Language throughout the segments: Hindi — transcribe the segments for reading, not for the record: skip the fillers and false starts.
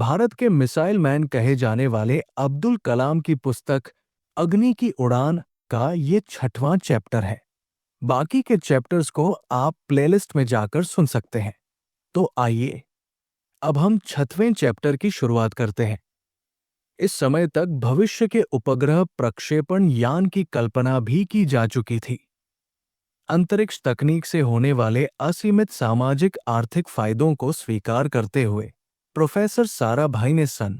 भारत के मिसाइल मैन कहे जाने वाले अब्दुल कलाम की पुस्तक अग्नि की उड़ान का ये 6वां चैप्टर है। बाकी के चैप्टर्स को आप प्लेलिस्ट में जाकर सुन सकते हैं। तो आइए अब हम 6वें चैप्टर की शुरुआत करते हैं। इस समय तक भविष्य के उपग्रह प्रक्षेपण यान की कल्पना भी की जा चुकी थी। अंतरिक्ष तकनीक से होने वाले असीमित सामाजिक आर्थिक फायदों को स्वीकार करते हुए प्रोफेसर साराभाई ने सन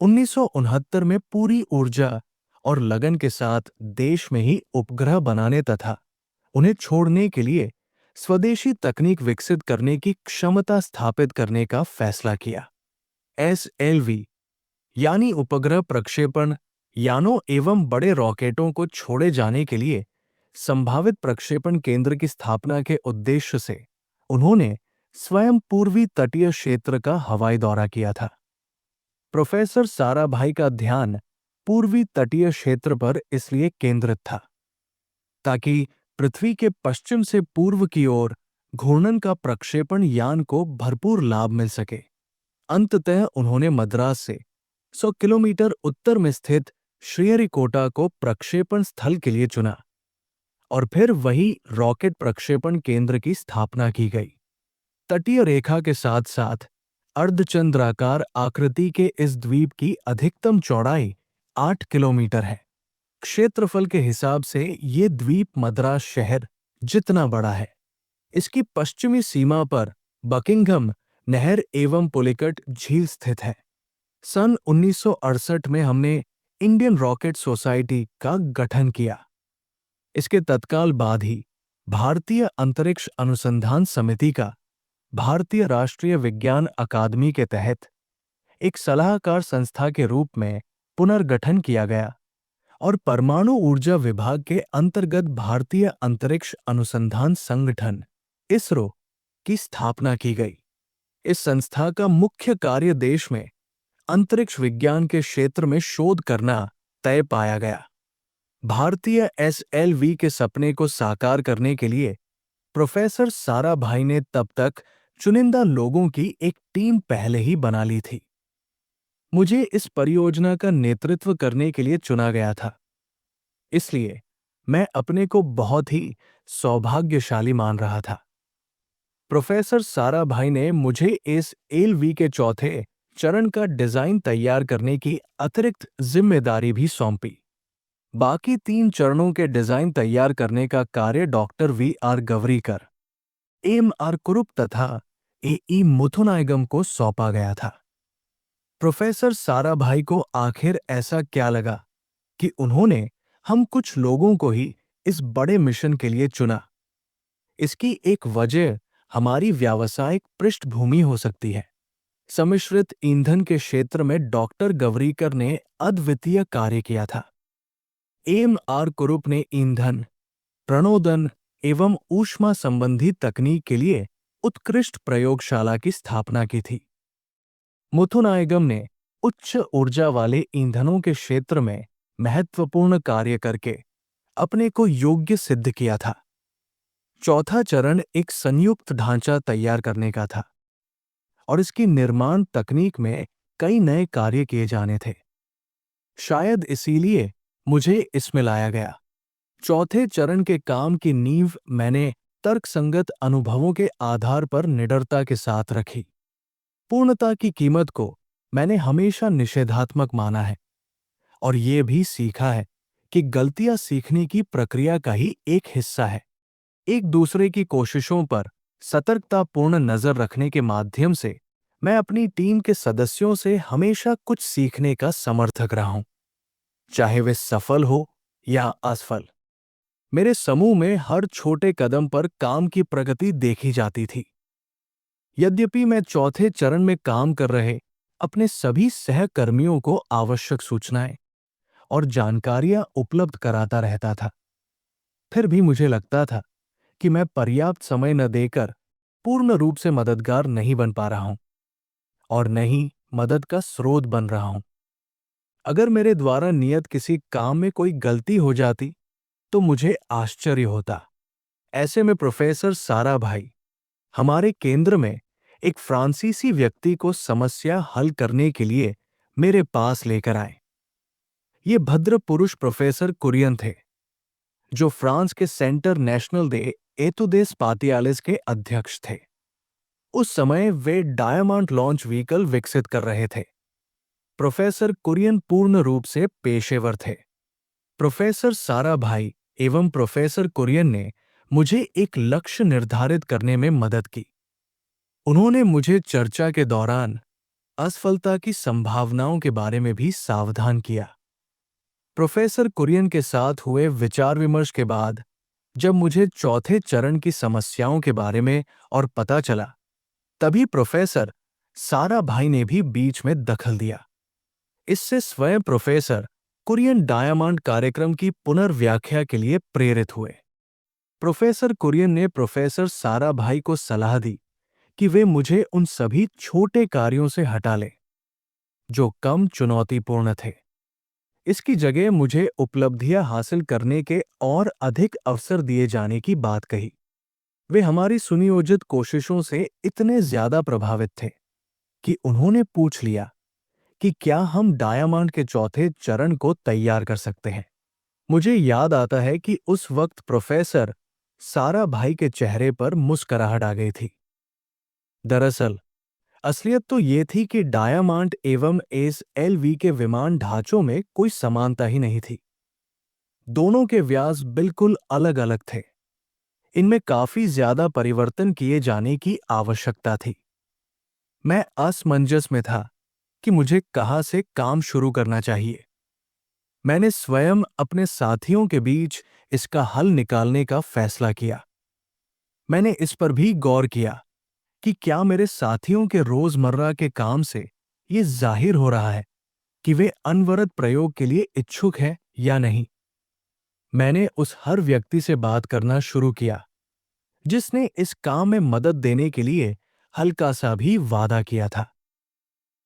1969 में पूरी ऊर्जा और लगन के साथ देश में ही उपग्रह बनाने तथा उन्हें छोड़ने के लिए स्वदेशी तकनीक विकसित करने की क्षमता स्थापित करने का फैसला किया। SLV यानी उपग्रह प्रक्षेपण यानों एवं बड़े रॉकेटों को छोड़े जाने के लिए संभावित प्रक्षेपण केंद्र की स्थापना के उद्देश्य से उन्होंने स्वयं पूर्वी तटीय क्षेत्र का हवाई दौरा किया था। प्रोफेसर साराभाई का ध्यान पूर्वी तटीय क्षेत्र पर इसलिए केंद्रित था ताकि पृथ्वी के पश्चिम से पूर्व की ओर घूर्णन का प्रक्षेपण यान को भरपूर लाभ मिल सके। अंततः उन्होंने मद्रास से 100 किलोमीटर उत्तर में स्थित श्रीहरिकोटा को प्रक्षेपण स्थल के लिए चुना और फिर वही रॉकेट प्रक्षेपण केंद्र की स्थापना की गई। तटीय रेखा के साथ साथ अर्धचंद्राकार आकृति के इस द्वीप की अधिकतम चौड़ाई 8 किलोमीटर है। क्षेत्रफल के हिसाब से ये द्वीप मद्रास शहर जितना बड़ा है। इसकी पश्चिमी सीमा पर बकिंघम नहर एवं पुलिकट झील स्थित है। सन 1968 में हमने इंडियन रॉकेट सोसाइटी का गठन किया। इसके तत्काल बाद ही भारतीय अंतरिक्ष अनुसंधान समिति का भारतीय राष्ट्रीय विज्ञान अकादमी के तहत एक सलाहकार संस्था के रूप में पुनर्गठन किया गया और परमाणु ऊर्जा विभाग के अंतर्गत भारतीय अंतरिक्ष अनुसंधान संगठन इसरो की स्थापना की गई। इस संस्था का मुख्य कार्य देश में अंतरिक्ष विज्ञान के क्षेत्र में शोध करना तय पाया गया। भारतीय SLV के सपने को साकार करने के लिए प्रोफेसर साराभाई ने तब तक चुनिंदा लोगों की एक टीम पहले ही बना ली थी। मुझे इस परियोजना का नेतृत्व करने के लिए चुना गया था, इसलिए मैं अपने को बहुत ही सौभाग्यशाली मान रहा था। प्रोफेसर साराभाई ने मुझे इस LV के चौथे चरण का डिजाइन तैयार करने की अतिरिक्त जिम्मेदारी भी सौंपी। बाकी 3 चरणों के डिजाइन तैयार करने का कार्य डॉक्टर VR गवरीकर, AMR कुरुप तथा AE मुथुनायगम को सौंपा गया था। प्रोफेसर साराभाई को आखिर ऐसा क्या लगा कि उन्होंने हम कुछ लोगों को ही इस बड़े मिशन के लिए चुना। इसकी एक वजह हमारी व्यावसायिक पृष्ठभूमि हो सकती है। सम्मिश्रित ईंधन के क्षेत्र में डॉक्टर गवरीकर ने अद्वितीय कार्य किया था। AMR कुरुप ने ईंधन, प्रणोदन एवं ऊष्मा संबंधी तकनीक के लिए उत्कृष्ट प्रयोगशाला की स्थापना की थी। मुथुनायगम ने उच्च ऊर्जा वाले ईंधनों के क्षेत्र में महत्वपूर्ण कार्य करके अपने को योग्य सिद्ध किया था। चौथा चरण एक संयुक्त ढांचा तैयार करने का था और इसकी निर्माण तकनीक में कई नए कार्य किए जाने थे। शायद इसीलिए मुझे इसमें लाया गया। चौथे चरण के काम की नींव मैंने तर्कसंगत अनुभवों के आधार पर निडरता के साथ रखी। पूर्णता की कीमत को मैंने हमेशा निषेधात्मक माना है और ये भी सीखा है कि गलतियां सीखने की प्रक्रिया का ही एक हिस्सा है। एक दूसरे की कोशिशों पर सतर्कतापूर्ण नजर रखने के माध्यम से मैं अपनी टीम के सदस्यों से हमेशा कुछ सीखने का समर्थक रहा हूं, चाहे वे सफल हो या असफल। मेरे समूह में हर छोटे कदम पर काम की प्रगति देखी जाती थी। यद्यपि मैं चौथे चरण में काम कर रहे अपने सभी सहकर्मियों को आवश्यक सूचनाएं और जानकारियां उपलब्ध कराता रहता था, फिर भी मुझे लगता था कि मैं पर्याप्त समय न देकर पूर्ण रूप से मददगार नहीं बन पा रहा हूं और न ही मदद का स्रोत बन रहा हूं। अगर मेरे द्वारा नियत किसी काम में कोई गलती हो जाती तो मुझे आश्चर्य होता। ऐसे में प्रोफेसर साराभाई हमारे केंद्र में एक फ्रांसीसी व्यक्ति को समस्या हल करने के लिए मेरे पास लेकर आए। ये भद्र पुरुष प्रोफेसर कुरियन थे, जो फ्रांस के सेंटर नेशनल दे एतुदेस पातियालिस के अध्यक्ष थे। उस समय वे डायमंड लॉन्च व्हीकल विकसित कर रहे थे। प्रोफेसर कुरियन पूर्ण रूप से पेशेवर थे। प्रोफेसर साराभाई एवं प्रोफेसर कुरियन ने मुझे एक लक्ष्य निर्धारित करने में मदद की। उन्होंने मुझे चर्चा के दौरान असफलता की संभावनाओं के बारे में भी सावधान किया। प्रोफेसर कुरियन के साथ हुए विचार विमर्श के बाद जब मुझे चौथे चरण की समस्याओं के बारे में और पता चला, तभी प्रोफेसर साराभाई ने भी बीच में दखल दिया। इससे स्वयं प्रोफेसर कुरियन डायमंड कार्यक्रम की पुनर्व्याख्या के लिए प्रेरित हुए। प्रोफेसर कुरियन ने प्रोफेसर साराभाई को सलाह दी कि वे मुझे उन सभी छोटे कार्यों से हटा लें जो कम चुनौतीपूर्ण थे। इसकी जगह मुझे उपलब्धियां हासिल करने के और अधिक अवसर दिए जाने की बात कही। वे हमारी सुनियोजित कोशिशों से इतने ज्यादा प्रभावित थे कि उन्होंने पूछ लिया कि क्या हम डायमंड के चौथे चरण को तैयार कर सकते हैं। मुझे याद आता है कि उस वक्त प्रोफेसर साराभाई के चेहरे पर मुस्कुराहट आ गई थी। दरअसल असलियत तो ये थी कि डायमंड एवं एसएलवी के विमान ढांचों में कोई समानता ही नहीं थी। दोनों के व्यास बिल्कुल अलग अलग थे। इनमें काफी ज्यादा परिवर्तन किए जाने की आवश्यकता थी। मैं असमंजस में था कि मुझे कहां से काम शुरू करना चाहिए। मैंने स्वयं अपने साथियों के बीच इसका हल निकालने का फैसला किया। मैंने इस पर भी गौर किया कि क्या मेरे साथियों के रोजमर्रा के काम से ये जाहिर हो रहा है कि वे अनवरत प्रयोग के लिए इच्छुक हैं या नहीं। मैंने उस हर व्यक्ति से बात करना शुरू किया जिसने इस काम में मदद देने के लिए हल्का सा भी वादा किया था।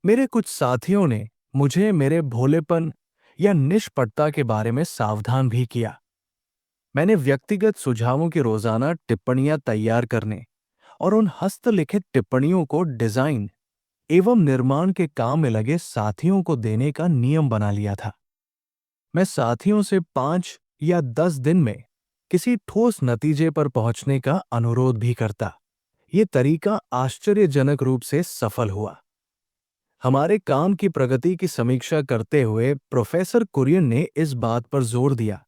मेरे कुछ साथियों ने मुझे मेरे भोलेपन या निष्पक्षता के बारे में सावधान भी किया। मैंने व्यक्तिगत सुझावों की रोजाना टिप्पणियां तैयार करने और उन हस्तलिखित टिप्पणियों को डिजाइन एवं निर्माण के काम में लगे साथियों को देने का नियम बना लिया था। मैं साथियों से 5 या 10 दिन में किसी ठोस नतीजे पर पहुंचने का अनुरोध भी करता। ये तरीका आश्चर्यजनक रूप से सफल हुआ। हमारे काम की प्रगति की समीक्षा करते हुए प्रोफेसर कुरियन ने इस बात पर जोर दिया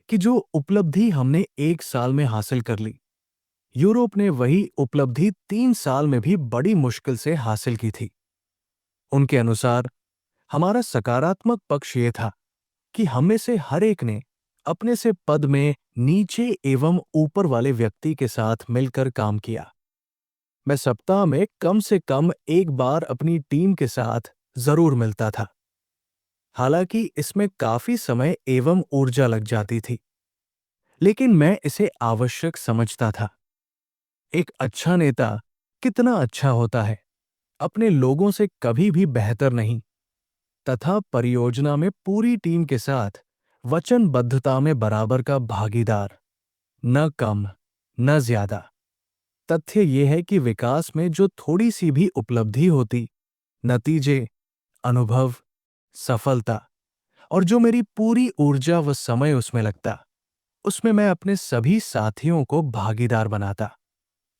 कि जो उपलब्धि हमने 1 साल में हासिल कर ली, यूरोप ने वही उपलब्धि 3 साल में भी बड़ी मुश्किल से हासिल की थी। उनके अनुसार हमारा सकारात्मक पक्ष ये था कि हम में से हर एक ने अपने से पद में नीचे एवं ऊपर वाले व्यक्ति के साथ मिलकर काम किया। मैं सप्ताह में कम से कम एक बार अपनी टीम के साथ जरूर मिलता था। हालांकि इसमें काफी समय एवं ऊर्जा लग जाती थी, लेकिन मैं इसे आवश्यक समझता था। एक अच्छा नेता कितना अच्छा होता है, अपने लोगों से कभी भी बेहतर नहीं, तथा परियोजना में पूरी टीम के साथ वचनबद्धता में बराबर का भागीदार, न कम न ज्यादा। तथ्य यह है कि विकास में जो थोड़ी सी भी उपलब्धि होती, नतीजे, अनुभव, सफलता और जो मेरी पूरी ऊर्जा व समय उसमें लगता, उसमें मैं अपने सभी साथियों को भागीदार बनाता।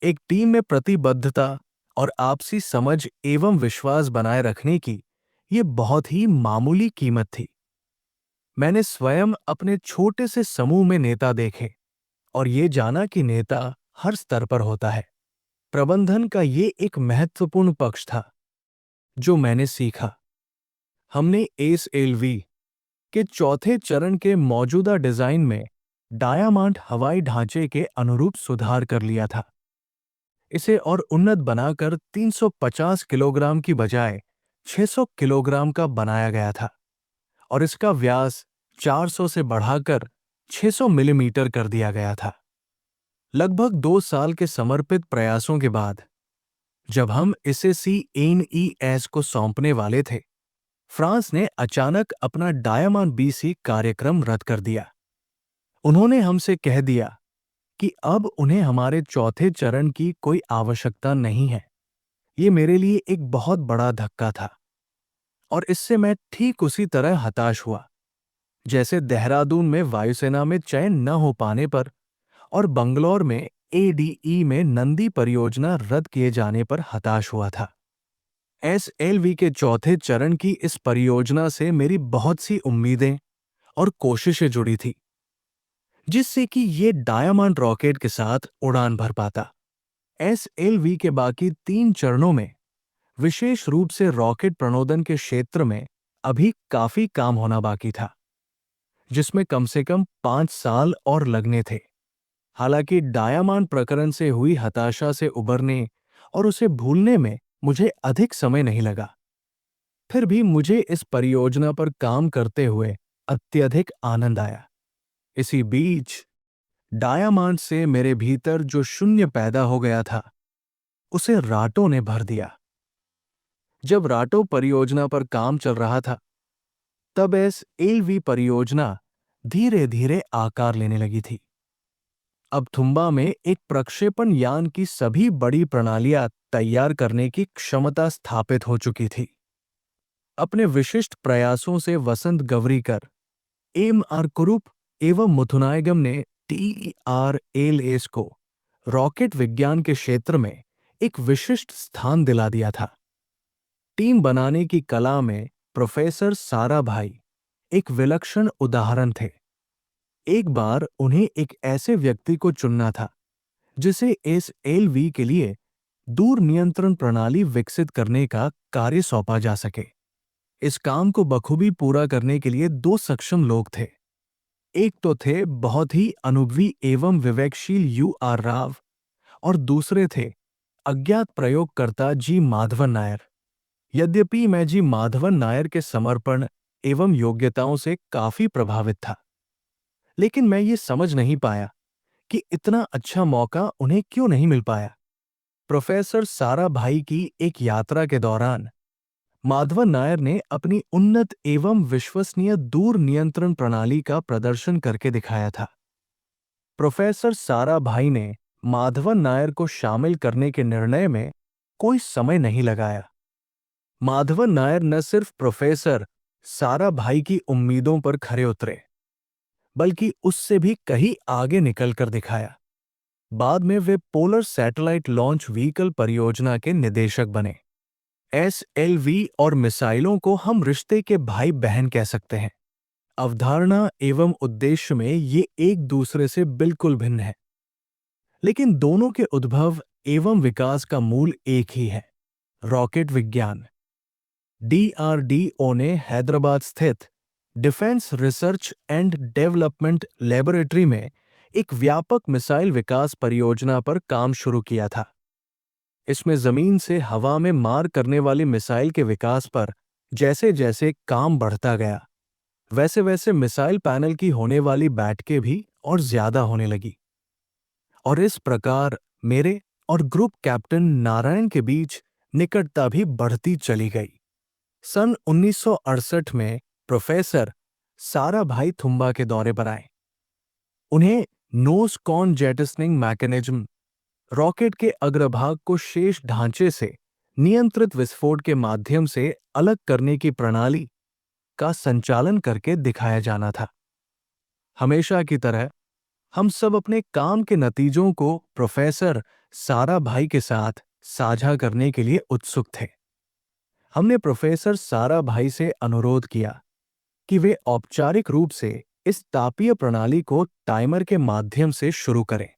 एक टीम में प्रतिबद्धता और आपसी समझ एवं विश्वास बनाए रखने की ये बहुत ही मामूली कीमत थी। मैंने स्वयं अपने छोटे से समूह में नेता देखे और ये जाना कि नेता हर स्तर पर होता है। प्रबंधन का ये एक महत्वपूर्ण पक्ष था जो मैंने सीखा। हमने एसएलवी के चौथे चरण के मौजूदा डिजाइन में डायमंड हवाई ढांचे के अनुरूप सुधार कर लिया था। इसे और उन्नत बनाकर 350 किलोग्राम की बजाय 600 किलोग्राम का बनाया गया था और इसका व्यास 400 से बढ़ाकर 600 मिलीमीटर कर दिया गया था। लगभग 2 साल के समर्पित प्रयासों के बाद जब हम इसे CNES को सौंपने वाले थे, फ्रांस ने अचानक अपना डायमंड बीसी कार्यक्रम रद्द कर दिया। उन्होंने हमसे कह दिया कि अब उन्हें हमारे चौथे चरण की कोई आवश्यकता नहीं है। ये मेरे लिए एक बहुत बड़ा धक्का था और इससे मैं ठीक उसी तरह हताश हुआ जैसे देहरादून में वायुसेना में चयन न हो पाने पर और बंगलौर में एडीई में नंदी परियोजना रद्द किए जाने पर हताश हुआ था। एसएलवी के चौथे चरण की इस परियोजना से मेरी बहुत सी उम्मीदें और कोशिशें जुड़ी थी, जिससे कि ये डायमंड रॉकेट के साथ उड़ान भर पाता। एसएलवी के बाकी 3 चरणों में, विशेष रूप से रॉकेट प्रणोदन के क्षेत्र में, अभी काफी काम होना बाकी था, जिसमें कम से कम 5 साल और लगने थे। हालांकि डायमंड प्रकरण से हुई हताशा से उबरने और उसे भूलने में मुझे अधिक समय नहीं लगा। फिर भी मुझे इस परियोजना पर काम करते हुए अत्यधिक आनंद आया। इसी बीच डायमंड से मेरे भीतर जो शून्य पैदा हो गया था, उसे राटो ने भर दिया। जब राटो परियोजना पर काम चल रहा था, तब एसएलवी परियोजना धीरे धीरे आकार लेने लगी थी। अब थुम्बा में एक प्रक्षेपण यान की सभी बड़ी प्रणालियां तैयार करने की क्षमता स्थापित हो चुकी थी। अपने विशिष्ट प्रयासों से वसंत गवरीकर, एम आर कुरुप एवं मुथुनायगम ने TRLS को रॉकेट विज्ञान के क्षेत्र में एक विशिष्ट स्थान दिला दिया था। टीम बनाने की कला में प्रोफेसर साराभाई एक विलक्षण उदाहरण थे। एक बार उन्हें एक ऐसे व्यक्ति को चुनना था जिसे एसएलवी के लिए दूर नियंत्रण प्रणाली विकसित करने का कार्य सौंपा जा सके। इस काम को बखूबी पूरा करने के लिए 2 सक्षम लोग थे। एक तो थे बहुत ही अनुभवी एवं विवेकशील UR राव और दूसरे थे अज्ञात प्रयोगकर्ता जी माधवन नायर। यद्यपि मैं जी माधवन नायर के समर्पण एवं योग्यताओं से काफी प्रभावित था, लेकिन मैं ये समझ नहीं पाया कि इतना अच्छा मौका उन्हें क्यों नहीं मिल पाया। प्रोफेसर साराभाई की एक यात्रा के दौरान माधवन नायर ने अपनी उन्नत एवं विश्वसनीय दूर नियंत्रण प्रणाली का प्रदर्शन करके दिखाया था। प्रोफेसर साराभाई ने माधवन नायर को शामिल करने के निर्णय में कोई समय नहीं लगाया। माधवन नायर न सिर्फ प्रोफेसर साराभाई की उम्मीदों पर खरे उतरे, बल्कि उससे भी कहीं आगे निकलकर दिखाया। बाद में वे पोलर सैटेलाइट लॉन्च व्हीकल परियोजना के निदेशक बने। एसएलवी और मिसाइलों को हम रिश्ते के भाई बहन कह सकते हैं। अवधारणा एवं उद्देश्य में ये एक दूसरे से बिल्कुल भिन्न है, लेकिन दोनों के उद्भव एवं विकास का मूल एक ही है, रॉकेट विज्ञान। DRDO ने हैदराबाद स्थित defence research and development laboratory में एक व्यापक मिसाइल विकास परियोजना पर काम शुरू किया था। इसमें जमीन से हवा में मार करने वाली मिसाइल के विकास पर जैसे जैसे काम बढ़ता गया, वैसे वैसे मिसाइल पैनल की होने वाली बैठकें भी और ज्यादा होने लगी। और इस प्रकार मेरे और ग्रुप कैप्टन नारायण के बीच निकटता भी बढ़ती चली गई। सन 1968 में प्रोफेसर साराभाई थुम्बा के दौरे पर आए। उन्हें नोज कॉन जेटिसनिंग मैकेनिज्म, रॉकेट के अग्रभाग को शेष ढांचे से नियंत्रित विस्फोट के माध्यम से अलग करने की प्रणाली का संचालन करके दिखाया जाना था। हमेशा की तरह हम सब अपने काम के नतीजों को प्रोफेसर साराभाई के साथ साझा करने के लिए उत्सुक थे। हमने प्रोफेसर साराभाई से अनुरोध किया कि वे औपचारिक रूप से इस तापीय प्रणाली को टाइमर के माध्यम से शुरू करें।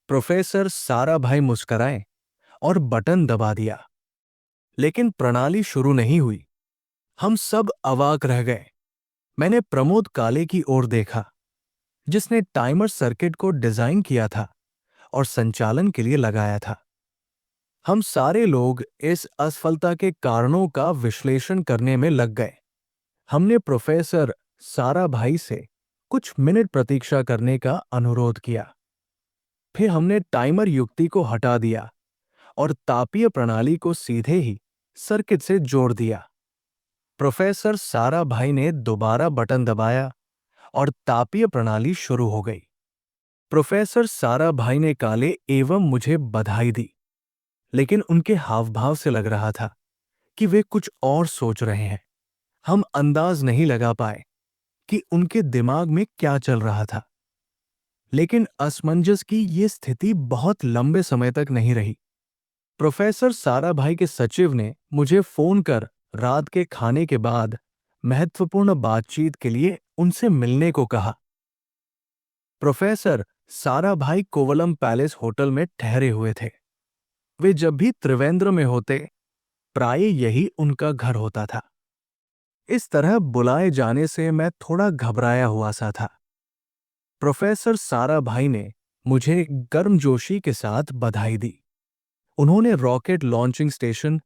प्रोफेसर साराभाई मुस्कुराए और बटन दबा दिया, लेकिन प्रणाली शुरू नहीं हुई। हम सब अवाक रह गए। मैंने प्रमोद काले की ओर देखा, जिसने टाइमर सर्किट को डिजाइन किया था और संचालन के लिए लगाया था। हम सारे लोग इस असफलता के कारणों का विश्लेषण करने में लग गए। हमने प्रोफेसर साराभाई से कुछ मिनट प्रतीक्षा करने का अनुरोध किया। फिर हमने टाइमर युक्ति को हटा दिया और तापीय प्रणाली को सीधे ही सर्किट से जोड़ दिया। प्रोफेसर साराभाई ने दोबारा बटन दबाया और तापीय प्रणाली शुरू हो गई। प्रोफेसर साराभाई ने काले एवं मुझे बधाई दी। लेकिन उनके हाव भाव से लग रहा था कि वे कुछ और सोच रहे हैं। हम अंदाज नहीं लगा पाए कि उनके दिमाग में क्या चल रहा था। लेकिन असमंजस की ये स्थिति बहुत लंबे समय तक नहीं रही। प्रोफेसर साराभाई के सचिव ने मुझे फोन कर रात के खाने के बाद महत्वपूर्ण बातचीत के लिए उनसे मिलने को कहा। Professor Sarabhai Kovalam palace hotel में ठहरे हुए थे। वे जब भी त्रिवेंद्र में होते, प्राय यही उनका घर होता था। इस तरह बुलाए जाने से मैं थोड़ा घबराया हुआ सा था। प्रोफेसर साराभाई ने मुझे गर्मजोशी के साथ बधाई दी। उन्होंने रॉकेट लॉन्चिंग स्टेशन,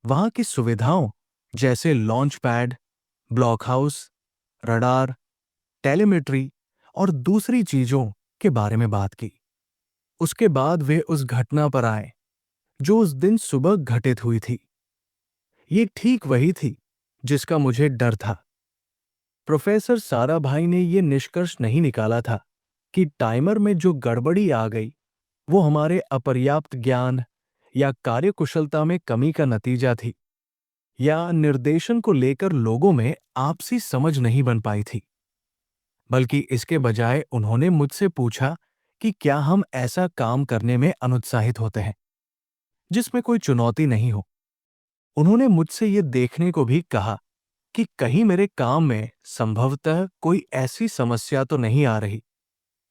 वहां की सुविधाओं जैसे launch pad, block house, radar, telemetry और दूसरी चीजों के बारे में बात की। उसके बाद वे उस घटना पर आए जो उस दिन सुबह घटित हुई थी। ये ठीक वही थी जिसका मुझे डर था। प्रोफेसर साराभाई ने यह निष्कर्ष नहीं निकाला था कि टाइमर में जो गड़बड़ी आ गई वो हमारे अपर्याप्त ज्ञान या कार्यकुशलता में कमी का नतीजा थी, या निर्देशन को लेकर लोगों में आपसी समझ नहीं बन पाई थी। बल्कि इसके बजाय उन्होंने मुझसे पूछा कि क्या हम ऐसा काम करने में अनुत्साहित होते हैं जिसमें कोई चुनौती नहीं हो। उन्होंने मुझसे ये देखने को भी कहा कि कहीं मेरे काम में संभवतः कोई ऐसी समस्या तो नहीं आ रही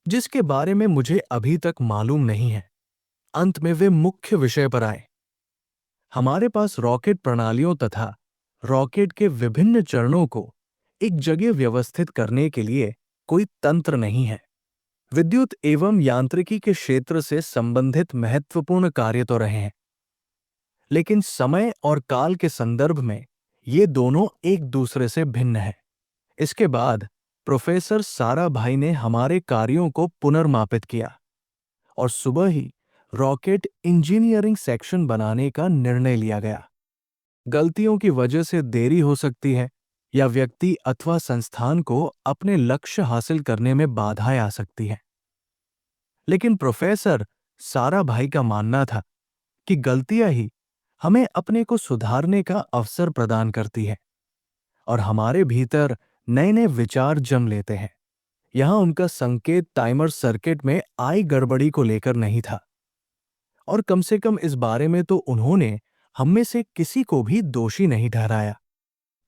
जिसके बारे में मुझे अभी तक मालूम नहीं है। अंत में वे मुख्य विषय पर आए। हमारे पास रॉकेट प्रणालियों तथा रॉकेट के विभिन्न चरणों को एक जगह व्यवस्थित करने के लिए कोई तंत्र नहीं है। विद्युत एवं यांत्रिकी के क्षेत्र से संबंधित महत्वपूर्ण कार्य तो रहे हैं, लेकिन समय और काल के संदर्भ में ये दोनों एक दूसरे से भिन्न हैं। इसके बाद प्रोफेसर साराभाई ने हमारे कार्यों को पुनर्मापित किया और सुबह ही रॉकेट इंजीनियरिंग सेक्शन बनाने का निर्णय लिया गया। गलतियों की वजह से देरी हो सकती है या व्यक्ति अथवा संस्थान को अपने लक्ष्य हासिल करने में बाधाएं आ सकती हैं। लेकिन प्रोफेसर साराभाई का मानना था कि गलतियां ही हमें अपने को सुधारने का अवसर प्रदान करती है और हमारे भीतर नए नए विचार जन्म लेते हैं। यहां उनका संकेत टाइमर सर्किट में आई गड़बड़ी को लेकर नहीं था, और कम से कम इस बारे में तो उन्होंने हम में से किसी को भी दोषी नहीं ठहराया।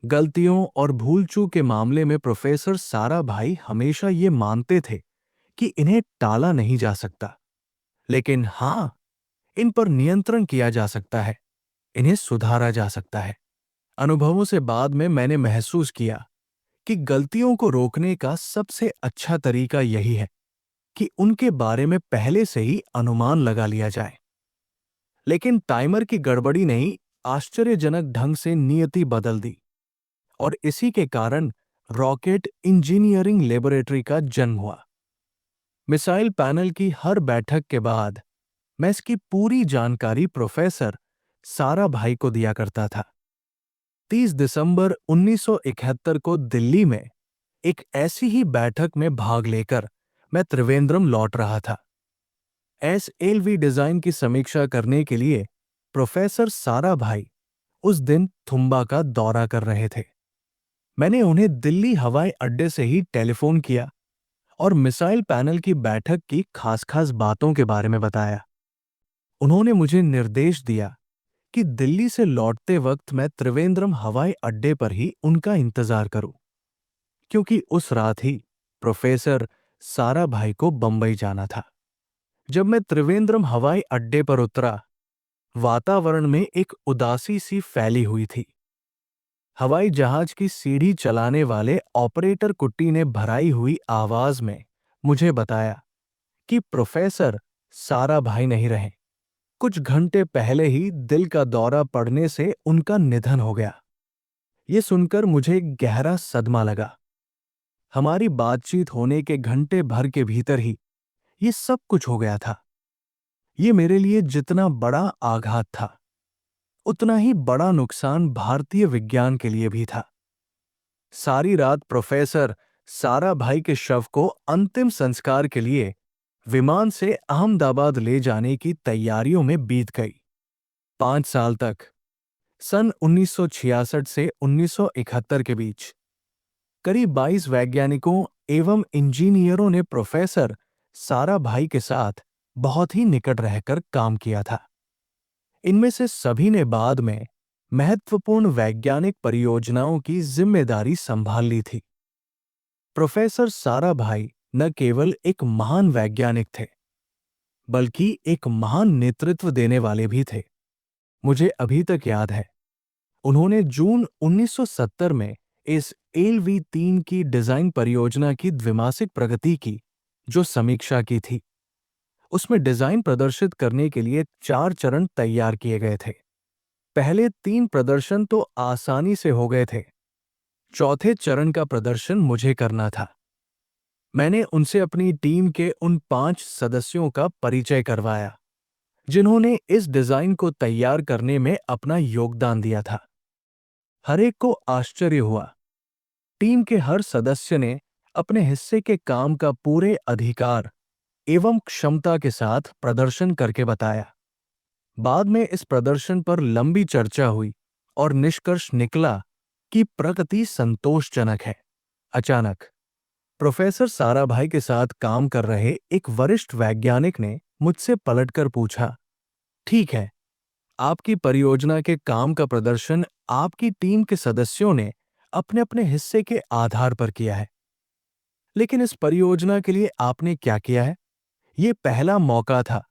गलतियों और भूल चूक के मामले में प्रोफेसर साराभाई हमेशा ये मानते थे कि इन्हें टाला नहीं जा सकता, लेकिन हां, इन पर नियंत्रण किया जा सकता है, इन्हें सुधारा जा सकता है। अनुभवों से बाद में मैंने महसूस किया कि गलतियों को रोकने का सबसे अच्छा तरीका यही है कि उनके बारे में पहले से ही अनुमान लगा लिया जाए। लेकिन टाइमर की गड़बड़ी ने ही आश्चर्यजनक ढंग से नियति बदल दी, और इसी के कारण रॉकेट इंजीनियरिंग लेबोरेटरी का जन्म हुआ। मिसाइल पैनल की हर बैठक के बाद मैं इसकी पूरी जानकारी प्रोफेसर साराभाई को दिया करता था। 30 दिसंबर 1971 को दिल्ली में एक ऐसी ही बैठक में भाग लेकर मैं त्रिवेंद्रम लौट रहा था। एसएलवी डिजाइन की समीक्षा करने के लिए प्रोफेसर साराभाई उस दिन थुम्बा का दौरा कर रहे थे। मैंने उन्हें दिल्ली हवाई अड्डे से ही टेलीफोन किया और मिसाइल पैनल की बैठक की खास खास बातों के बारे में बताया। उन्होंने मुझे निर्देश दिया कि दिल्ली से लौटते वक्त मैं त्रिवेंद्रम हवाई अड्डे पर ही उनका इंतजार करूं, क्योंकि उस रात ही प्रोफेसर साराभाई को बंबई जाना था। जब मैं त्रिवेंद्रम हवाई अड्डे पर उतरा, वातावरण में एक उदासी सी फैली हुई थी। हवाई जहाज की सीढ़ी चलाने वाले ऑपरेटर कुट्टी ने भराई हुई आवाज में मुझे बताया कि प्रोफेसर साराभाई नहीं रहे। कुछ घंटे पहले ही दिल का दौरा पड़ने से उनका निधन हो गया। ये सुनकर मुझे गहरा सदमा लगा। हमारी बातचीत होने के घंटे भर के भीतर ही ये सब कुछ हो गया था। ये मेरे लिए जितना बड़ा आघात था, उतना ही बड़ा नुकसान भारतीय विज्ञान के लिए भी था। सारी रात प्रोफेसर साराभाई के शव को अंतिम संस्कार के लिए विमान से अहमदाबाद ले जाने की तैयारियों में बीत गई। 5 साल तक, सन 1966 से 1971 के बीच, करीब 22 वैज्ञानिकों एवं इंजीनियरों ने प्रोफेसर साराभाई के साथ बहुत ही निकट रहकर काम किया था। इनमें से सभी ने बाद में महत्वपूर्ण वैज्ञानिक परियोजनाओं की जिम्मेदारी संभाल ली थी। प्रोफेसर साराभाई न केवल एक महान वैज्ञानिक थे, बल्कि एक महान नेतृत्व देने वाले भी थे। मुझे अभी तक याद है, उन्होंने जून 1970 में इस LV-3 की डिजाइन परियोजना की द्विमासिक प्रगति की, जो समीक्षा की थी। उसमें डिजाइन प्रदर्शित करने के लिए 4 चरण तैयार किए गए थे। पहले 3 प्रदर्शन तो आसानी से हो गए थे। चौथे चरण का प्रदर्शन मुझे करना था। मैंने उनसे अपनी टीम के उन 5 सदस्यों का परिचय करवाया, जिन्होंने इस डिजाइन को तैयार करने में अपना योगदान दिया था। हर एक को आश्चर्य हुआ। टीम के हर सदस्य ने अपने हिस्से के काम का पूरे अधिकार एवं क्षमता के साथ प्रदर्शन करके बताया। बाद में इस प्रदर्शन पर लंबी चर्चा हुई और निष्कर्ष निकला कि प्रगति संतोषजनक है। अचानक प्रोफेसर साराभाई के साथ काम कर रहे एक वरिष्ठ वैज्ञानिक ने मुझसे पलटकर पूछा, ठीक है, आपकी परियोजना के काम का प्रदर्शन आपकी टीम के सदस्यों ने अपने अपने हिस्से के आधार पर किया है, लेकिन इस परियोजना के लिए आपने क्या किया है? ये पहला मौका था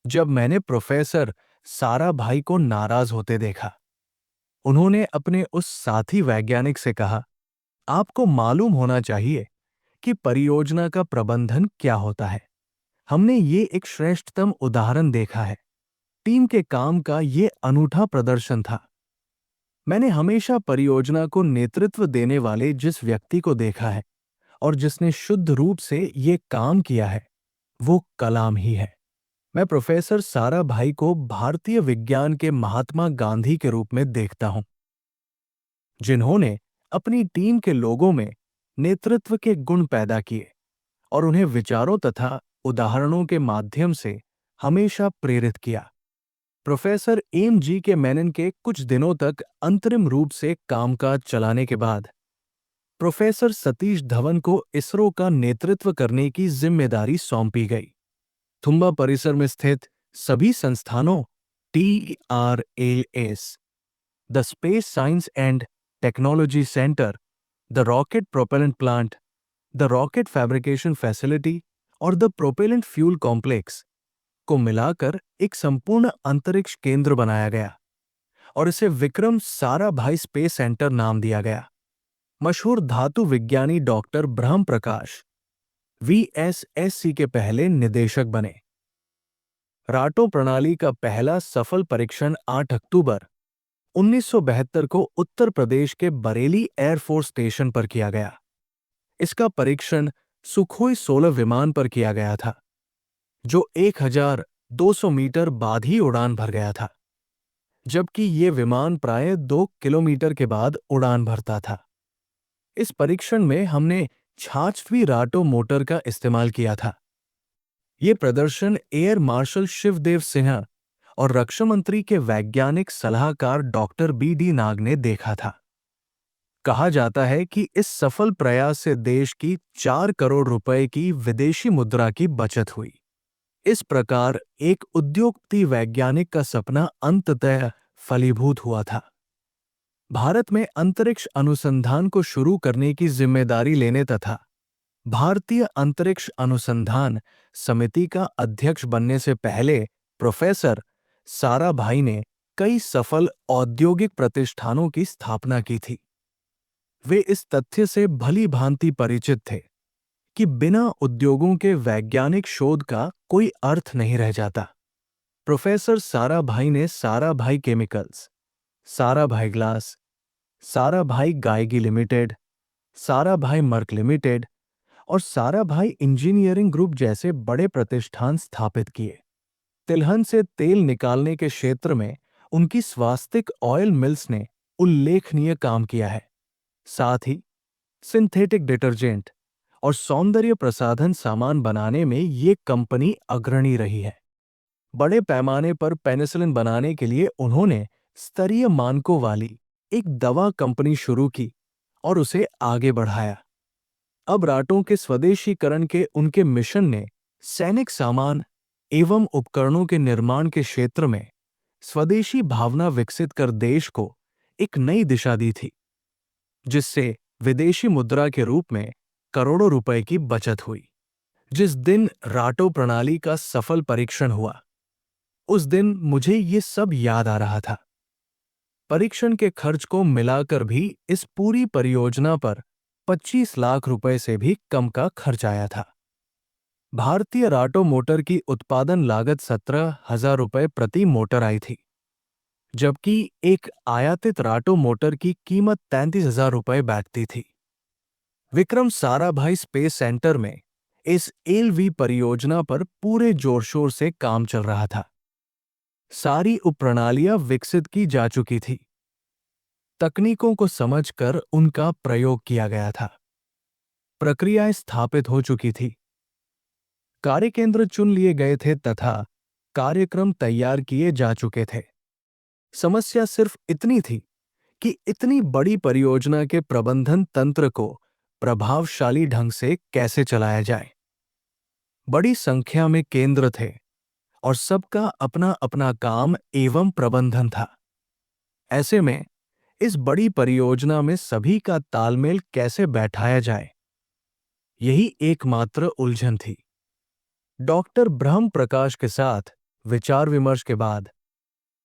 जब मैंने प्रोफेसर साराभाई को नाराज होते देखा। उन्होंने अपने उस साथी वैज्ञानिक से कहा, आपको मालूम होना चाहिए कि परियोजना का प्रबंधन क्या होता है। हमने ये एक श्रेष्ठतम उदाहरण देखा है। टीम के काम का ये अनूठा प्रदर्शन था। मैंने हमेशा परियोजना को नेतृत्व देने वाले जिस व्यक्ति को देखा है और जिसने शुद्ध रूप से ये काम किया है, वो कलाम ही है। मैं प्रोफेसर साराभाई को भारतीय विज्ञान के महात्मा गांधी के रूप में देखता हूं, जिन्होंने अपनी टीम के लोगों में नेतृत्व के गुण पैदा किए और उन्हें विचारों तथा उदाहरणों के माध्यम से हमेशा प्रेरित किया। प्रोफेसर जी के मेनन के कुछ दिनों तक अंतरिम रूप से कामकाज चलाने के बाद प्रोफेसर सतीश धवन को इसरो का नेतृत्व करने की जिम्मेदारी सौंपी गई। थुम्बा परिसर में स्थित सभी संस्थानों TRAS, the space science and technology centre, the rocket propellant plant, the rocket fabrication facility और द प्रोपेलेंट फ्यूल कॉम्प्लेक्स को मिलाकर एक संपूर्ण अंतरिक्ष केंद्र बनाया गया और इसे विक्रम साराभाई स्पेस सेंटर नाम दिया गया। मशहूर धातु विज्ञानी डॉक्टर ब्रह्म प्रकाश VSSC के पहले निदेशक बने। राटो प्रणाली का पहला सफल परीक्षण 8 अक्टूबर 1972 को उत्तर प्रदेश के बरेली एयरफोर्स स्टेशन पर किया गया। इसका परीक्षण सुखोई 16 विमान पर किया गया था, जो 1200 मीटर बाद ही उड़ान भर गया था, जबकि ये विमान प्राय 2 किलोमीटर के बाद उड़ान भरता था। इस परीक्षण में हमने 6वीं राटो मोटर का इस्तेमाल किया था। ये प्रदर्शन एयर मार्शल शिवदेव सिन्हा और रक्षा मंत्री के वैज्ञानिक सलाहकार डॉक्टर BD नाग ने देखा था। कहा जाता है कि इस सफल प्रयास से देश की 4 करोड़ रुपए की विदेशी मुद्रा की बचत हुई। इस प्रकार एक उद्योगपति वैज्ञानिक का सपना अंततः फलीभूत हुआ था। भारत में अंतरिक्ष अनुसंधान को शुरू करने की जिम्मेदारी लेने तथा भारतीय अंतरिक्ष अनुसंधान समिति का अध्यक्ष बनने से पहले प्रोफेसर साराभाई ने कई सफल औद्योगिक प्रतिष्ठानों की स्थापना की थी। वे इस तथ्य से भली भांति परिचित थे कि बिना उद्योगों के वैज्ञानिक शोध का कोई अर्थ नहीं रह जाता। प्रोफेसर साराभाई ने Sarabhai chemicals, Sarabhai glass, Sarabhai Geigy limited, Sarabhai merc limited और साराभाई इंजीनियरिंग ग्रुप जैसे बड़े प्रतिष्ठान स्थापित किए। तिलहन से तेल निकालने के क्षेत्र में उनकी स्वास्तिक ऑयल मिल्स ने उल्लेखनीय काम किया है। साथ ही सिंथेटिक डिटर्जेंट और सौंदर्य प्रसाधन सामान बनाने में ये कंपनी अग्रणी रही है। बड़े पैमाने पर पेनिसिलिन बनाने के लिए उन्होंने स्तरीय मानकों वाली एक दवा कंपनी शुरू की और उसे आगे बढ़ाया। अब राटों के स्वदेशीकरण के उनके मिशन ने सैनिक सामान एवं उपकरणों के निर्माण के क्षेत्र में स्वदेशी भावना विकसित कर देश को एक नई दिशा दी थी, जिससे विदेशी मुद्रा के रूप में करोड़ों रुपए की बचत हुई। जिस दिन राटो प्रणाली का सफल परीक्षण हुआ, उस दिन मुझे ये सब याद आ रहा था। परीक्षण के खर्च को मिलाकर भी इस पूरी परियोजना पर 25 लाख रुपए से भी कम का खर्च आया था। भारतीय राटो मोटर की उत्पादन लागत 17,000 रुपए प्रति मोटर आई थी, जबकि एक आयातित राटो मोटर की कीमत 33,000 रुपए बैठती थी। विक्रम साराभाई स्पेस सेंटर में इस एलवी परियोजना पर पूरे जोर शोर से काम चल रहा था। सारी उपप्रणालियां विकसित की जा चुकी थी, तकनीकों को समझकर उनका प्रयोग किया गया था, प्रक्रियाएं स्थापित हो चुकी थी, कार्यकेंद्र चुन लिए गए थे तथा कार्यक्रम तैयार किए जा चुके थे। समस्या सिर्फ इतनी थी कि इतनी बड़ी परियोजना के प्रबंधन तंत्र को प्रभावशाली ढंग से कैसे चलाया जाए। बड़ी संख्या में केंद्र थे और सबका अपना अपना काम एवं प्रबंधन था। ऐसे में इस बड़ी परियोजना में सभी का तालमेल कैसे बैठाया जाए, यही एकमात्र उलझन थी। डॉक्टर ब्रह्म प्रकाश के साथ विचार विमर्श के बाद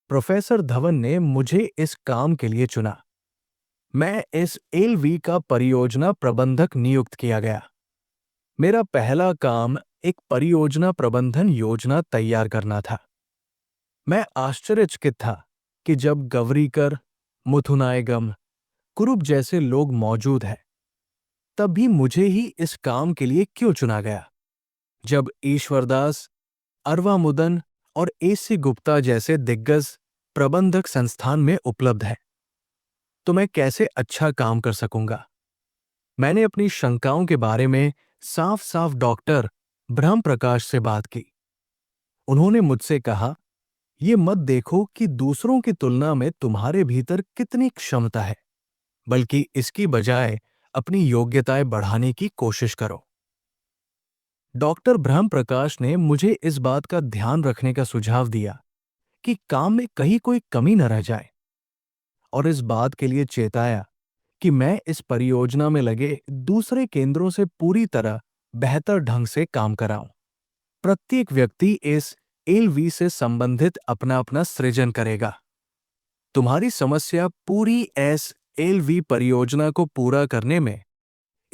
प्रोफेसर धवन ने मुझे इस काम के लिए चुना। मैं इस एलवी का परियोजना प्रबंधक नियुक्त किया गया। मेरा पहला काम एक परियोजना प्रबंधन योजना तैयार करना था। मैं आश्चर्यचकित था कि जब गवरीकर, मुथुनायगम, कुरुप जैसे लोग मौजूद हैं, तब भी मुझे ही इस काम के लिए क्यों चुना गया। जब ईश्वरदास, अरवामुदन और एसी गुप्ता जैसे दिग्गज प्रबंधक संस्थान में उपलब्ध हैं, तो मैं कैसे अच्छा काम कर सकूंगा। मैंने अपनी शंकाओं के बारे में साफ साफ डॉक्टर ब्रह्म प्रकाश से बात की। उन्होंने मुझसे कहा, ये मत देखो कि दूसरों की तुलना में तुम्हारे भीतर कितनी क्षमता है, बल्कि इसकी बजाय अपनी योग्यताएं बढ़ाने की कोशिश करो। डॉक्टर ब्रह्म प्रकाश ने मुझे इस बात का ध्यान रखने का सुझाव दिया कि काम में कहीं कोई कमी न रह जाए, और इस बात के लिए चेताया कि मैं इस परियोजना में लगे दूसरे केंद्रों से पूरी तरह बेहतर ढंग से काम कराऊं। प्रत्येक व्यक्ति इस एलवी से संबंधित अपना अपना सृजन करेगा। तुम्हारी समस्या पूरी एस एलवी परियोजना को पूरा करने में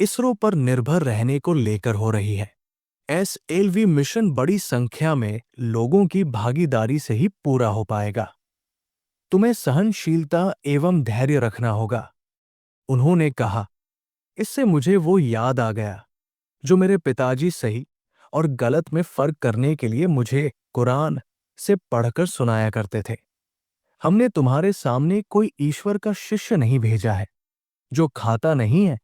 इसरो पर निर्भर रहने को लेकर हो रही है। एसएलवी मिशन बड़ी संख्या में लोगों की भागीदारी से ही पूरा हो पाएगा। तुम्हें सहनशीलता एवं धैर्य रखना होगा, उन्होंने कहा। इससे मुझे वो याद आ गया जो मेरे पिताजी सही और गलत में फर्क करने के लिए मुझे कुरान से पढ़कर सुनाया करते थे। हमने तुम्हारे सामने कोई ईश्वर का शिष्य नहीं भेजा है जो खाता नहीं है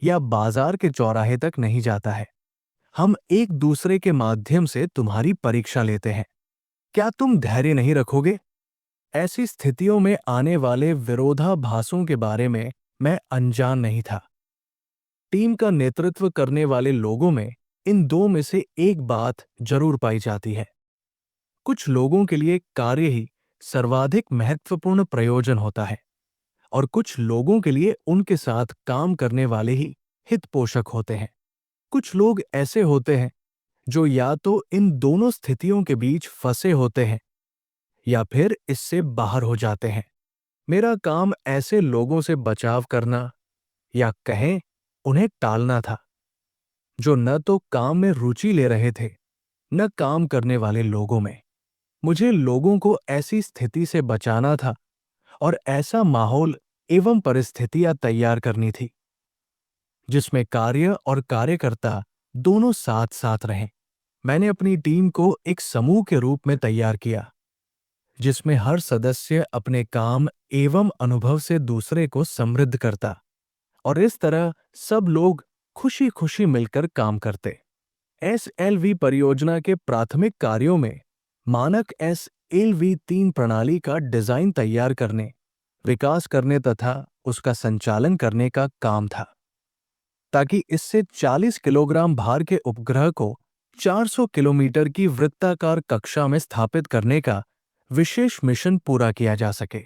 या बाजार के चौराहे तक नहीं जाता है। हम एक दूसरे के माध्यम से तुम्हारी परीक्षा लेते हैं। क्या तुम धैर्य नहीं रखोगे? ऐसी स्थितियों में आने वाले विरोधाभासों के बारे में मैं अनजान नहीं था। टीम का नेतृत्व करने वाले लोगों में इन दो में से एक बात जरूर पाई जाती है। कुछ लोगों के लिए कार्य ही सर्वाधिक महत्वपूर्ण प्रयोजन होता है और कुछ लोगों के लिए उनके साथ काम करने वाले ही हित पोषक होते हैं। कुछ लोग ऐसे होते हैं जो या तो इन दोनों स्थितियों के बीच फंसे होते हैं या फिर इससे बाहर हो जाते हैं। मेरा काम ऐसे लोगों से बचाव करना या कहें उन्हें टालना था जो न तो काम में रुचि ले रहे थे न काम करने वाले लोगों में। मुझे लोगों को ऐसी स्थिति से बचाना था और ऐसा माहौल एवं परिस्थितियां तैयार करनी थी जिसमें कार्य और कार्यकर्ता दोनों साथ साथ रहें। मैंने अपनी टीम को एक समूह के रूप में तैयार किया जिसमें हर सदस्य अपने काम एवं अनुभव से दूसरे को समृद्ध करता, और इस तरह सब लोग खुशी खुशी मिलकर काम करते। एसएलवी परियोजना के प्राथमिक कार्यों में मानक SLV3 प्रणाली का डिजाइन तैयार करने, विकास करने तथा उसका संचालन करने का काम था, ताकि इससे 40 किलोग्राम भार के उपग्रह को 400 किलोमीटर की वृत्ताकार कक्षा में स्थापित करने का विशेष मिशन पूरा किया जा सके।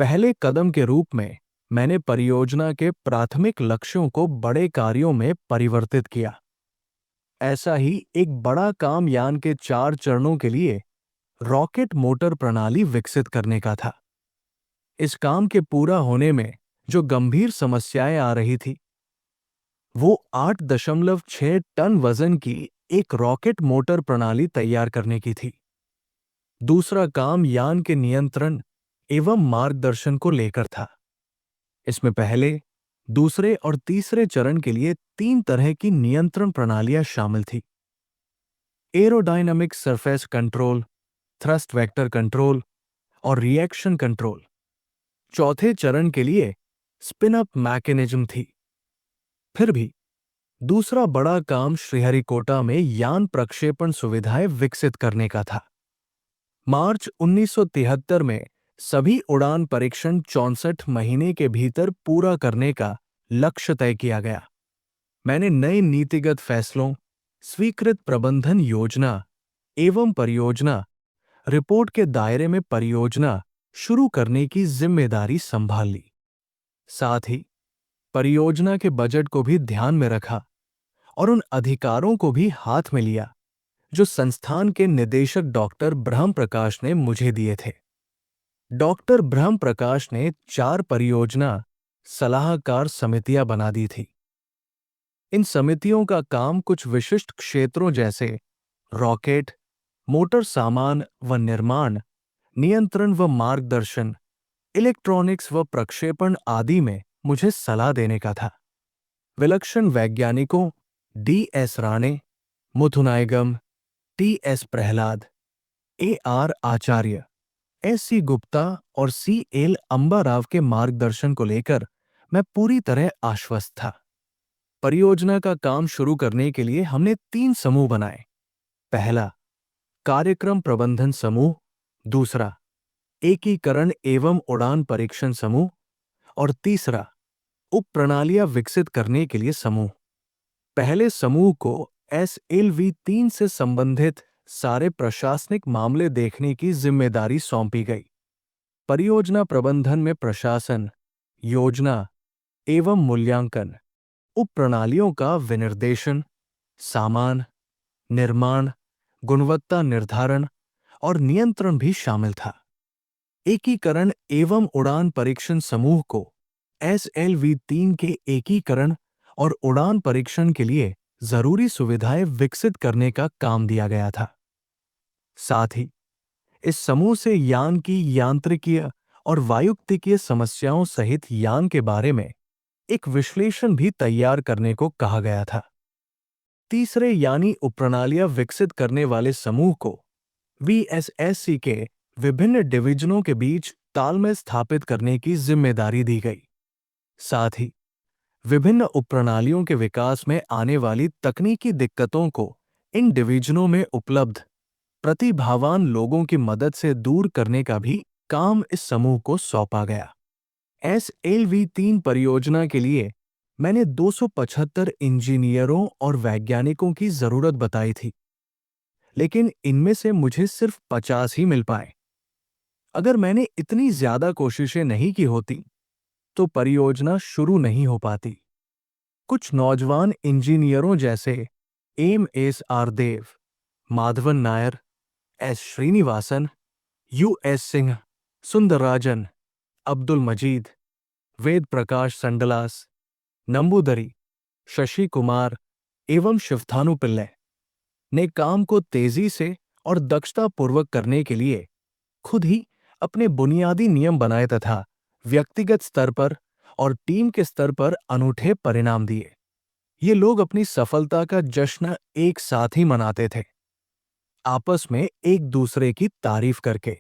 पहले कदम के रूप में मैंने परियोजना के प्राथमिक लक्ष्यों को बड़े कार्यों में परिवर्तित किया। ऐसा ही एक बड़ा काम यान के 4 चरणों के लिए रॉकेट मोटर प्रणाली विकसित करने का था। इस काम के पूरा होने में जो गंभीर समस्याएं आ रही थी, वो 8.6 टन वजन की एक रॉकेट मोटर प्रणाली तैयार करने की थी। दूसरा काम यान के नियंत्रण एवं मार्गदर्शन को लेकर था। इसमें पहले, दूसरे और तीसरे चरण के लिए 3 तरह की नियंत्रण प्रणालियां शामिल थी: aerodynamic surface control, thrust vector control और रिएक्शन कंट्रोल। चौथे चरण के लिए स्पिन अप मैकेनिज्म थी। फिर भी दूसरा बड़ा काम श्रीहरिकोटा में यान प्रक्षेपण सुविधाएं विकसित करने का था। मार्च 1973 में सभी उड़ान परीक्षण 64 महीने के भीतर पूरा करने का लक्ष्य तय किया गया। मैंने नए नीतिगत फैसलों, स्वीकृत प्रबंधन योजना एवं परियोजना रिपोर्ट के दायरे में परियोजना शुरू करने की जिम्मेदारी संभाल ली। साथ ही परियोजना के बजट को भी ध्यान में रखा और उन अधिकारों को भी हाथ में लिया जो संस्थान के निदेशक डॉक्टर ब्रह्म प्रकाश ने मुझे दिए थे। डॉक्टर ब्रह्म प्रकाश ने 4 परियोजना सलाहकार समितियां बना दी थी। इन समितियों का काम कुछ विशिष्ट क्षेत्रों जैसे रॉकेट, मोटर सामान व निर्माण, नियंत्रण व मार्गदर्शन, इलेक्ट्रॉनिक्स व प्रक्षेपण आदि में मुझे सलाह देने का था। विलक्षण वैज्ञानिकों DS Rane, मुथुनायगम, TS Prahlad, AR आचार्य, SC गुप्ता और CL अंबाराव के मार्गदर्शन को लेकर मैं पूरी तरह आश्वस्त था। परियोजना का काम शुरू करने के लिए हमने 3 समूह बनाए। पहला, कार्यक्रम प्रबंधन समूह। दूसरा, एकीकरण एवं उड़ान परीक्षण समूह। और तीसरा, उप प्रणालियां विकसित करने के लिए समूह। पहले समूह को SLV3 से संबंधित सारे प्रशासनिक मामले देखने की जिम्मेदारी सौंपी गई। परियोजना प्रबंधन में प्रशासन, योजना एवं मूल्यांकन, उप प्रणालियों का विनिर्देशन, सामान, निर्माण, गुणवत्ता निर्धारण और नियंत्रण भी शामिल था। एकीकरण एवं उड़ान परीक्षण समूह को SLV3 के एकीकरण और उड़ान परीक्षण के लिए जरूरी सुविधाएं विकसित करने का काम दिया गया था। साथ ही इस समूह से यान की यांत्रिकीय और वायुगतिकीय समस्याओं सहित यान के बारे में एक विश्लेषण भी तैयार करने को कहा गया था। तीसरे यानी उपप्रणालियां विकसित करने वाले समूह को VSSC के विभिन्न डिवीजनों के बीच तालमेल स्थापित करने की जिम्मेदारी दी गई। साथ ही विभिन्न उपप्रणालियों के विकास में आने वाली तकनीकी दिक्कतों को इन डिवीजनों में उपलब्ध प्रतिभावान लोगों की मदद से दूर करने का भी काम इस समूह को सौंपा गया। SLV3 परियोजना के लिए मैंने 275 इंजीनियरों और वैज्ञानिकों की जरूरत बताई थी, लेकिन इनमें से मुझे सिर्फ 50 ही मिल पाए। अगर मैंने इतनी ज्यादा कोशिशें नहीं की होती तो परियोजना शुरू नहीं हो पाती। कुछ नौजवान इंजीनियरों जैसे MS आरदेव, Madhavan Nair, S Srinivasan, US Singh, Soundararajan, Abdul मजीद, वेद प्रकाश संडलास, नंबूदरी, शशि कुमार एवं शिवथानु पिल्ले ने काम को तेजी से और दक्षतापूर्वक करने के लिए खुद ही अपने बुनियादी नियम बनाए तथा व्यक्तिगत स्तर पर और टीम के स्तर पर अनूठे परिणाम दिए। ये लोग अपनी सफलता का जश्न एक साथ ही मनाते थे, आपस में एक दूसरे की तारीफ करके।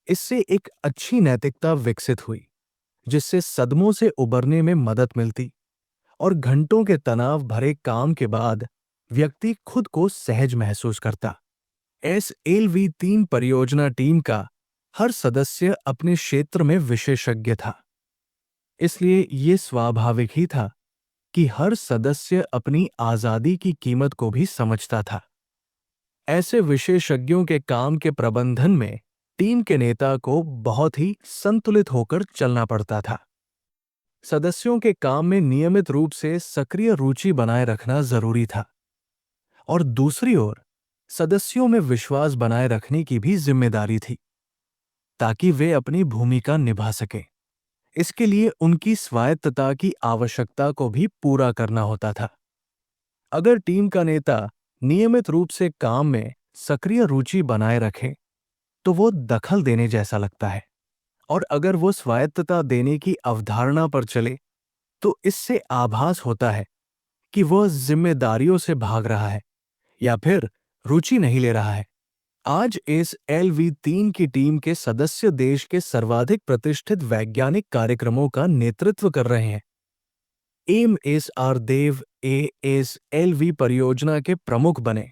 इससे एक अच्छी नैतिकता विकसित हुई, जिससे सदमों से उबरने में मदद मिलती और घंटों के तनाव भरे काम के बाद व्यक्ति खुद को सहज महसूस करता। SLV-3 परियोजना टीम का हर सदस्य अपने क्षेत्र में विशेषज्ञ था। इसलिए ये स्वाभाविक ही था कि हर सदस्य अपनी आजादी की कीमत को भी समझता था। ऐसे विशेषज्ञों के काम के प्रबंधन में टीम के नेता को बहुत ही संतुलित होकर चलना पड़ता था। सदस्यों के काम में नियमित रूप से सक्रिय रुचि बनाए रखना जरूरी था और दूसरी ओर सदस्यों में विश्वास बनाए रखने की भी जिम्मेदारी थी ताकि वे अपनी भूमिका निभा सकें। इसके लिए उनकी स्वायत्तता की आवश्यकता को भी पूरा करना होता था। अगर टीम का नेता नियमित रूप से काम में सक्रिय रुचि बनाए रखे तो वो दखल देने जैसा लगता है, और अगर वो स्वायत्तता देने की अवधारणा पर चले तो इससे आभास होता है कि वह जिम्मेदारियों से भाग रहा है या फिर रुचि नहीं ले रहा है। आज इस LV-3 की टीम के सदस्य देश के सर्वाधिक प्रतिष्ठित वैज्ञानिक कार्यक्रमों का नेतृत्व कर रहे हैं। MSR देव ASLV परियोजना के प्रमुख बने।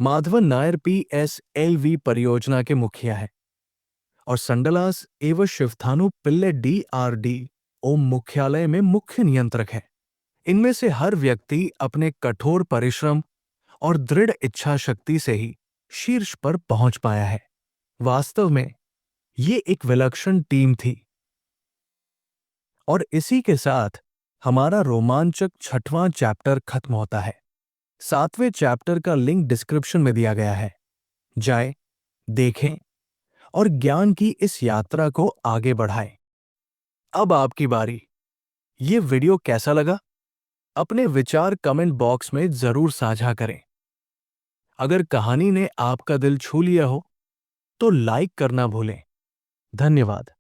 माधवन नायर PSLV परियोजना के मुखिया है और संडलास एवं शिवथानु पिल्ले DRDO मुख्यालय में मुख्य नियंत्रक है। इनमें से हर व्यक्ति अपने कठोर परिश्रम और दृढ़ इच्छा शक्ति से ही शीर्ष पर पहुंच पाया है। वास्तव में ये एक विलक्षण टीम थी। और इसी के साथ हमारा रोमांचक 6वां चैप्टर खत्म होता है। 7वें चैप्टर का लिंक डिस्क्रिप्शन में दिया गया है। जाएं, देखें और ज्ञान की इस यात्रा को आगे बढ़ाएं। अब आपकी बारी। ये वीडियो कैसा लगा? अपने विचार कमेंट बॉक्स में जरूर साझा करें। अगर कहानी ने आपका दिल छू लिया हो तो लाइक करना भूलें। धन्यवाद।